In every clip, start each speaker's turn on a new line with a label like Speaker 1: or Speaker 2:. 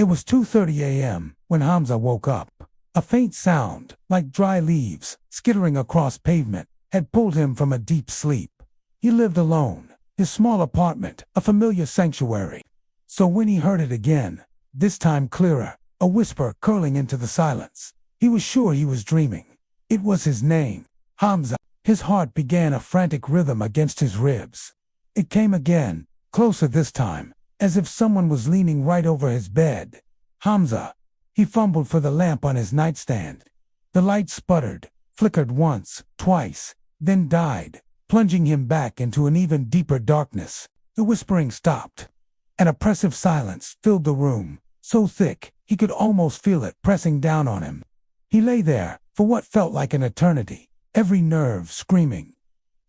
Speaker 1: It was 2:30 a.m. when Hamza woke up. A faint sound, like dry leaves skittering across pavement, had pulled him from a deep sleep. He lived alone, his small apartment, a familiar sanctuary. So when he heard it again, this time clearer, a whisper curling into the silence, he was sure he was dreaming. It was his name, Hamza. His heart began a frantic rhythm against his ribs. It came again, closer this time, as if someone was leaning right over his bed. Hamza. He fumbled for the lamp on his nightstand. The light sputtered, flickered once, twice, then died, plunging him back into an even deeper darkness. The whispering stopped. An oppressive silence filled the room, so thick he could almost feel it pressing down on him. He lay there for what felt like an eternity, every nerve screaming,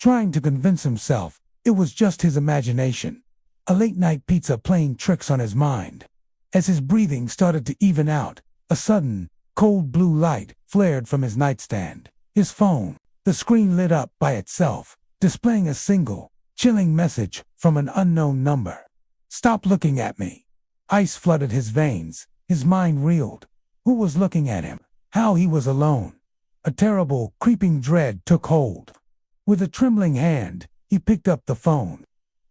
Speaker 1: trying to convince himself it was just his imagination, a late-night pizza playing tricks on his mind. As his breathing started to even out, a sudden, cold blue light flared from his nightstand. His phone, the screen lit up by itself, displaying a single, chilling message from an unknown number. "Stop looking at me." Ice flooded his veins, his mind reeled. Who was looking at him? How he was alone. A terrible, creeping dread took hold. With a trembling hand, he picked up the phone.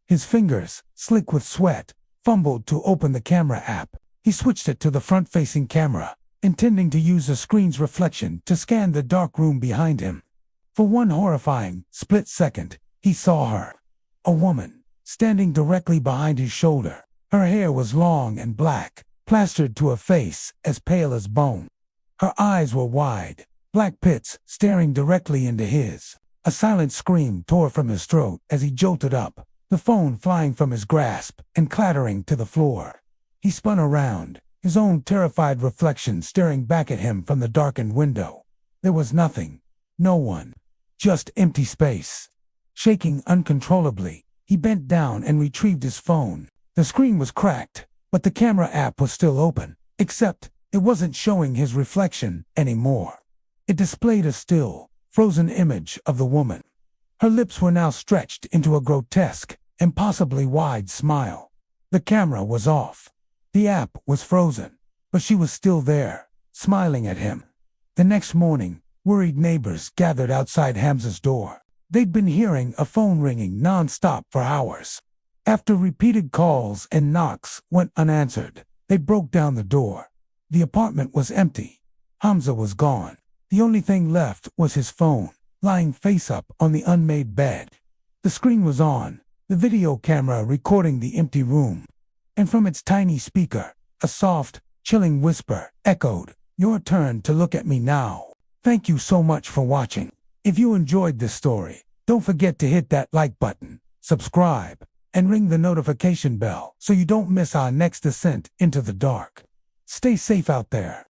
Speaker 1: His fingers, slick with sweat, fumbled to open the camera app. He switched it to the front-facing camera, intending to use the screen's reflection to scan the dark room behind him. For one horrifying, split second, he saw her. A woman, standing directly behind his shoulder. Her hair was long and black, plastered to a face as pale as bone. Her eyes were wide, black pits staring directly into his. A silent scream tore from his throat as he jolted up, the phone flying from his grasp and clattering to the floor. He spun around, his own terrified reflection staring back at him from the darkened window. There was nothing, no one, just empty space. Shaking uncontrollably, he bent down and retrieved his phone. The screen was cracked, but the camera app was still open, except it wasn't showing his reflection anymore. It displayed a still, frozen image of the woman. Her lips were now stretched into a grotesque, impossibly wide smile. The camera was off. The app was frozen, but she was still there, smiling at him. The next morning, worried neighbors gathered outside Hamza's door. They'd been hearing a phone ringing non-stop for hours. After repeated calls and knocks went unanswered, they broke down the door. The apartment was empty. Hamza was gone. The only thing left was his phone, lying face up on the unmade bed. The screen was on, the video camera recording the empty room. And from its tiny speaker, a soft, chilling whisper echoed, "Your turn to look at me now." Thank you so much for watching. If you enjoyed this story, don't forget to hit that like button, subscribe, and ring the notification bell so you don't miss our next descent into the dark. Stay safe out there.